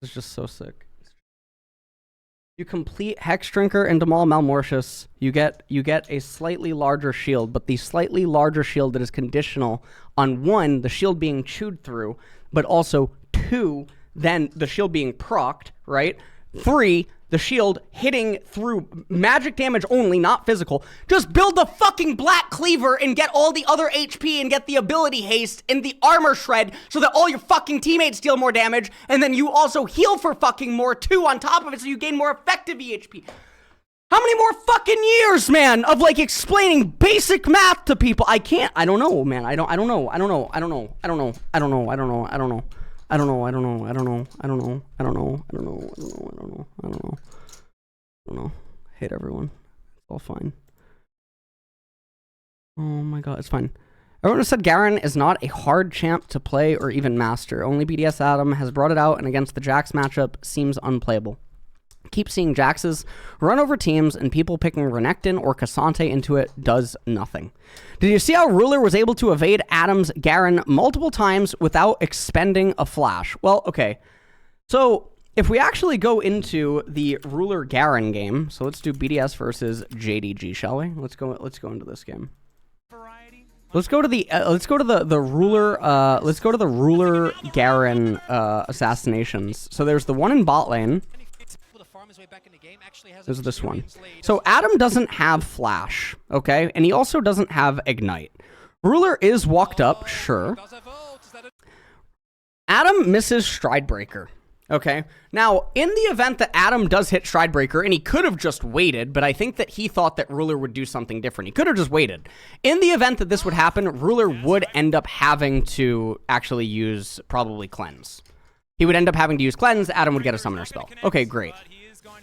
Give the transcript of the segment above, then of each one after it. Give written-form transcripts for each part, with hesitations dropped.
It's just so sick. You complete Hex Drinker and Demal Malmortius, you get a slightly larger shield, but the slightly larger shield that is conditional on 1, the shield being chewed through, but also 2, then the shield being procced, right? 3, the shield hitting through magic damage only, not physical. Just build the fucking Black Cleaver and get all the other HP and get the ability haste and the armor shred so that all your fucking teammates deal more damage, and then you also heal for fucking more too on top of it so you gain more effective EHP. How many more fucking years, man, of like explaining basic math to people? I don't know, man. I don't know. Hate everyone. It's all fine. Oh my god, it's fine. Everyone has said Garen is not a hard champ to play or even master. Only BDS Adam has brought it out, and against the Jax matchup seems unplayable. Keep seeing Jaxes run over teams, and people picking Renekton or Cassante into it does nothing. Did you see how Ruler was able to evade Adam's Garen multiple times without expending a flash? Well, okay. So if we actually go into the Ruler Garen game, so let's do BDS versus JDG, shall we? Let's go into this game. Let's go to the Ruler Garen assassinations. So there's the one in bot lane. There's this one. So Adam doesn't have flash, okay? And he also doesn't have ignite. Ruler is walked up, sure. Adam misses Stridebreaker, okay? Now, in the event that Adam does hit Stridebreaker, and he could have just waited, but I think that he thought that Ruler would do something different. He could have just waited. In the event that this would happen, Ruler would end up having to actually use probably Cleanse. He would end up having to use Cleanse, Adam would get a Summoner spell. Okay, great.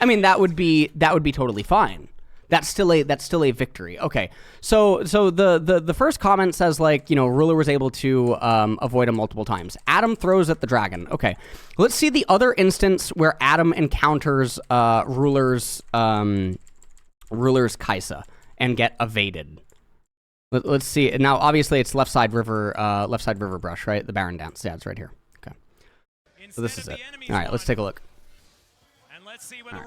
I mean, that would be totally fine. That's still a victory. Okay, so the first comment says, like, you know, Ruler was able to avoid him multiple times. Adam throws at the dragon. Okay, let's see the other instance where Adam encounters Ruler's Kai'Sa and get evaded. Let's see. Now, obviously, it's left side river brush, right? The Baron dance. Yeah, it's right here. Okay, so this is it. All right, let's take a look. Right.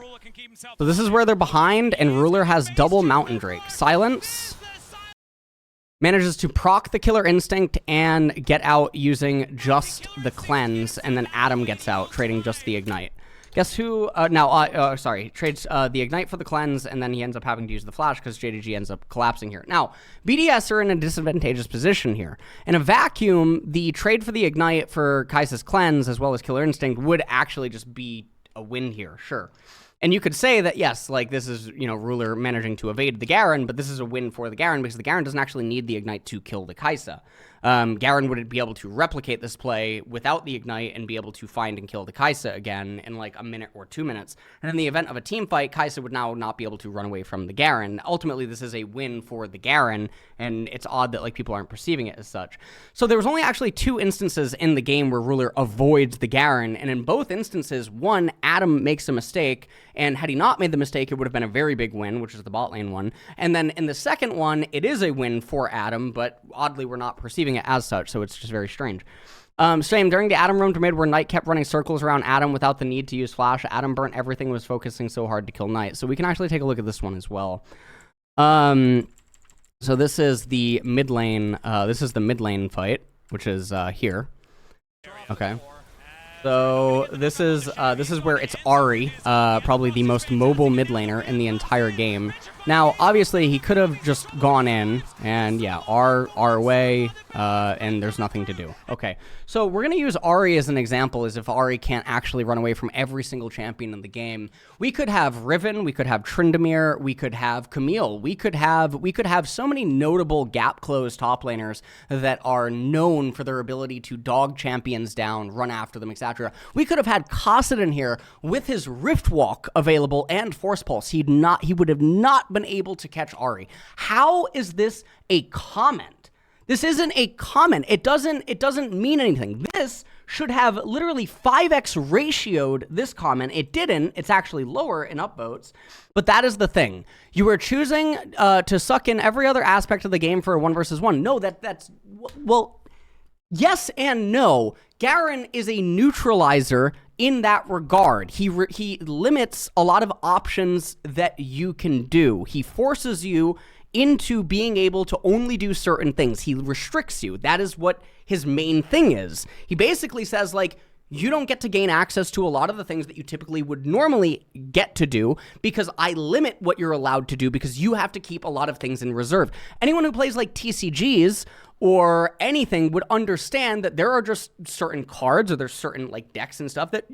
So this is where they're behind, and Ruler has double Mountain Drake. Silence manages to proc the Killer Instinct and get out using just the Cleanse, and then Adam gets out, trading just the Ignite. Guess who? Trades the Ignite for the Cleanse, and then he ends up having to use the Flash because JDG ends up collapsing here. Now, BDS are in a disadvantageous position here. In a vacuum, the trade for the Ignite for Kai'Sa's Cleanse, as well as Killer Instinct, would actually just be a win here, sure. And you could say that, yes, like, this is, you know, Ruler managing to evade the Garen, but this is a win for the Garen because the Garen doesn't actually need the Ignite to kill the Kai'Sa. Garen would be able to replicate this play without the Ignite and be able to find and kill the Kai'Sa again in like a minute or 2 minutes. And in the event of a team fight, Kai'Sa would now not be able to run away from the Garen. Ultimately, this is a win for the Garen, and it's odd that like people aren't perceiving it as such. So there was only actually 2 instances in the game where Ruler avoids the Garen, and in both instances, one, Adam makes a mistake, and had he not made the mistake, it would have been a very big win, which is the bot lane one. And then in the second one, it is a win for Adam, but oddly, we're not perceiving it as such, so it's just very strange. Same, during the Adam roam to mid where Knight kept running circles around Adam without the need to use Flash, Adam burnt everything, was focusing so hard to kill Knight. So we can actually take a look at this one as well. So this is the mid lane, fight, which is here. Okay. So this is where it's Ahri, probably the most mobile mid laner in the entire game. Now, obviously, he could have just gone in and, yeah, R away, and there's nothing to do. Okay, so we're going to use Ahri as an example, as if Ahri can't actually run away from every single champion in the game. We could have Riven, we could have Tryndamere, we could have Camille, we could have so many notable gap-closed top laners that are known for their ability to dog champions down, run after them, etc. We could have had Kassadin here with his Rift Walk available and Force Pulse. He would have not been able to catch Ahri. How is this a comment? This isn't a comment. It doesn't mean anything. This should have literally 5x ratioed this comment. It didn't. It's actually lower in upvotes. But that is the thing. You are choosing to suck in every other aspect of the game for a 1 versus 1. No, well, yes and no. Garen is a neutralizer in that regard. He limits a lot of options that you can do. He forces you into being able to only do certain things. He restricts you. That is what his main thing is. He basically says, like, you don't get to gain access to a lot of the things that you typically would normally get to do because I limit what you're allowed to do because you have to keep a lot of things in reserve. Anyone who plays like TCGs or anything would understand that there are just certain cards or there's certain like decks and stuff that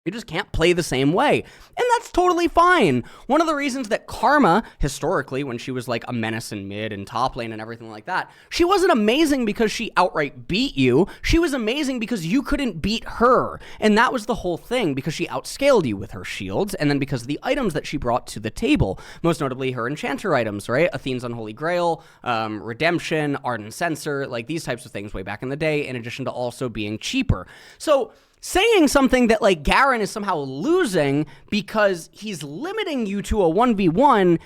you just can't play the same way. And that's totally fine. One of the reasons that Karma, historically, when she was like a menace in mid and top lane and everything like that, she wasn't amazing because she outright beat you. She was amazing because you couldn't beat her. And that was the whole thing, because she outscaled you with her shields, and then because of the items that she brought to the table, most notably her enchanter items, right? Athene's Unholy Grail, Redemption, Ardent Censer, like these types of things way back in the day, in addition to also being cheaper. So saying something that like Garen is somehow losing because he's limiting you to a 1v1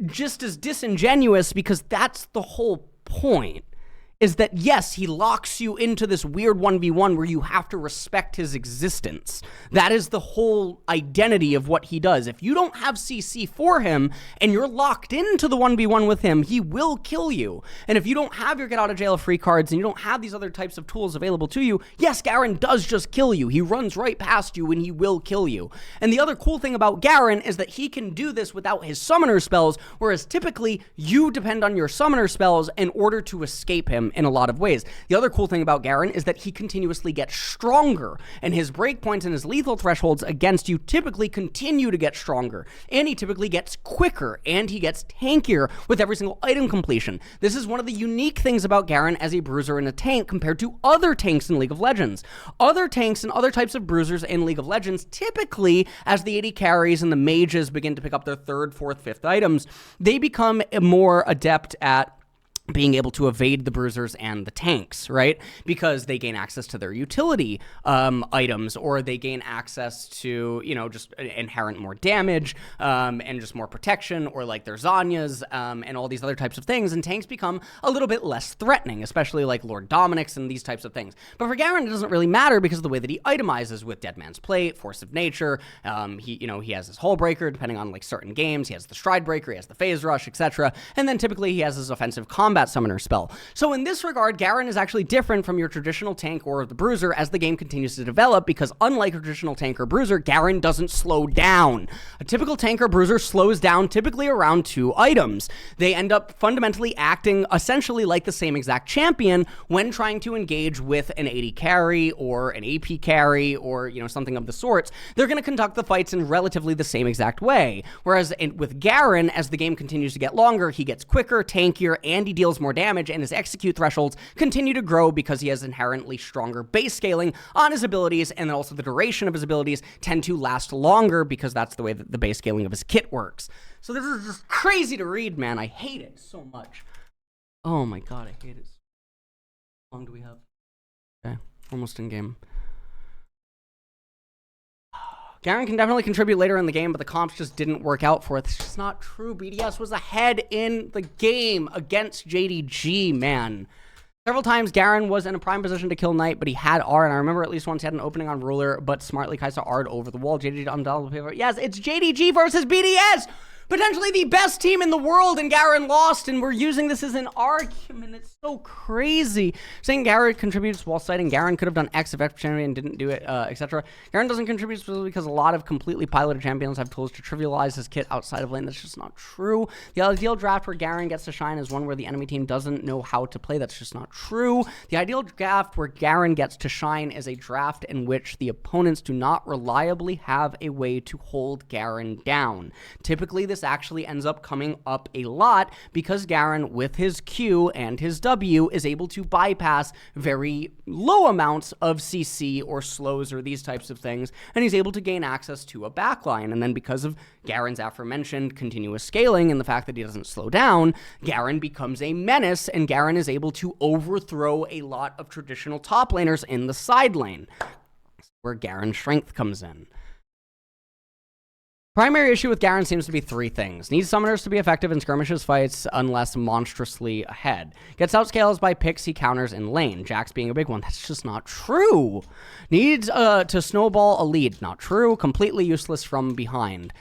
just as disingenuous, because that's the whole point. Is that, yes, he locks you into this weird 1v1 where you have to respect his existence. That is the whole identity of what he does. If you don't have CC for him and you're locked into the 1v1 with him, he will kill you. And if you don't have your get out of jail free cards and you don't have these other types of tools available to you, yes, Garen does just kill you. He runs right past you and he will kill you. And the other cool thing about Garen is that he can do this without his summoner spells, whereas typically you depend on your summoner spells in order to escape him in a lot of ways. The other cool thing about Garen is that he continuously gets stronger, and his breakpoints and his lethal thresholds against you typically continue to get stronger, and he typically gets quicker, and he gets tankier with every single item completion. This is one of the unique things about Garen as a bruiser and a tank compared to other tanks in League of Legends. Other tanks and other types of bruisers in League of Legends, typically, as the AD carries and the mages begin to pick up their third, fourth, fifth items, they become more adept at being able to evade the bruisers and the tanks, right? Because they gain access to their utility items, or they gain access to, you know, just inherent more damage and just more protection, or like their Zanyas and all these other types of things. And tanks become a little bit less threatening, especially like Lord Dominic's and these types of things. But for Garen, it doesn't really matter because of the way that he itemizes with Dead Man's Plate, Force of Nature. He has his Hull Breaker, depending on like certain games. He has the Stride Breaker, he has the Phase Rush, etc. And then typically he has his offensive combat summoner spell. So in this regard, Garen is actually different from your traditional tank or the bruiser as the game continues to develop, because unlike a traditional tank or bruiser, Garen doesn't slow down. A typical tank or bruiser slows down typically around 2 items. They end up fundamentally acting essentially like the same exact champion when trying to engage with an AD carry or an AP carry or, you know, something of the sorts. They're going to conduct the fights in relatively the same exact way. Whereas with Garen, as the game continues to get longer, he gets quicker, tankier, and he deals more damage, and his execute thresholds continue to grow because he has inherently stronger base scaling on his abilities, and then also the duration of his abilities tend to last longer because that's the way that the base scaling of his kit works. So this is just crazy to read, man. I hate it so much. Oh my god, I hate it. How long do we have? Okay, almost in game. Garen can definitely contribute later in the game, but the comps just didn't work out for it. It's just not true. BDS was ahead in the game against JDG, man. Several times, Garen was in a prime position to kill Knight, but he had R, and I remember at least once he had an opening on Ruler, but smartly Kaisa R'd over the wall. JDG undoubtedly. Yes, it's JDG versus BDS! Potentially the best team in the world, and Garen lost, and we're using this as an argument. It's so crazy. Saying Garen contributes while citing Garen could have done X if X champion didn't do it, etc. Garen doesn't contribute specifically because a lot of completely piloted champions have tools to trivialize his kit outside of lane. That's just not true. The ideal draft where Garen gets to shine is one where the enemy team doesn't know how to play. That's just not true. The ideal draft where Garen gets to shine is a draft in which the opponents do not reliably have a way to hold Garen down. Typically, this actually ends up coming up a lot because Garen, with his Q and his W, is able to bypass very low amounts of CC or slows or these types of things, and he's able to gain access to a backline. And then because of Garen's aforementioned continuous scaling and the fact that he doesn't slow down, Garen becomes a menace, and Garen is able to overthrow a lot of traditional top laners in the side lane. That's where Garen's strength comes in. Primary issue with Garen seems to be 3 things. Needs summoners to be effective in skirmishes fights unless monstrously ahead. Gets outscales by picks he counters in lane. Jax being a big one. That's just not true. Needs to snowball a lead. Not true. Completely useless from behind.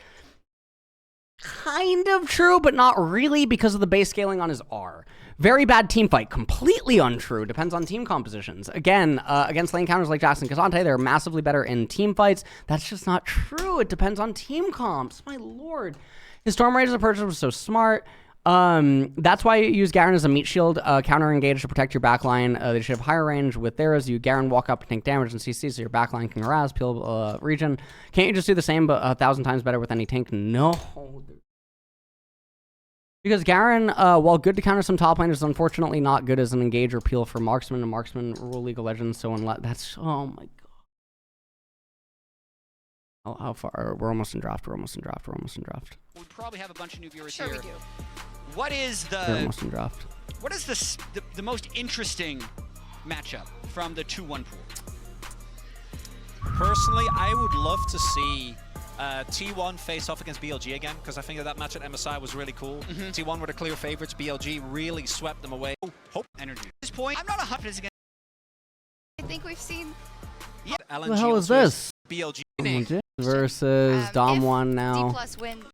Kind of true, but not really because of the base scaling on his R. Very bad team fight. Completely untrue. Depends on team compositions. Again, against lane counters like Jax and K'Sante, they're massively better in team fights. That's just not true. It depends on team comps. My lord. His Storm Rage as a purchase was so smart. That's why you use Garen as a meat shield, counter engage to protect your backline. They should have higher range with theirs. You Garen walk up and take damage and CC, so your backline can harass, peel region. Can't you just do the same, but 1,000 times better with any tank? No. Because Garen, while good to counter some top laners, is unfortunately not good as an engage or peel for marksman, and marksman rule League of Legends, so unless that's, oh my god. How far? We're almost in draft, we're almost in draft, we're almost in draft. We probably have a bunch of new viewers here. We do. What is We're almost in draft. What is the most interesting matchup from the 2-1 pool? Personally, I would love to see T1 face off against BLG again, because I think that match at MSI was really cool. T1 were the clear favorites. BLG really swept them away. Hope energy. At this point, I'm not 100%. I think we've seen. Yeah. What the hell is this? BLG versus Dom1 now. D+ win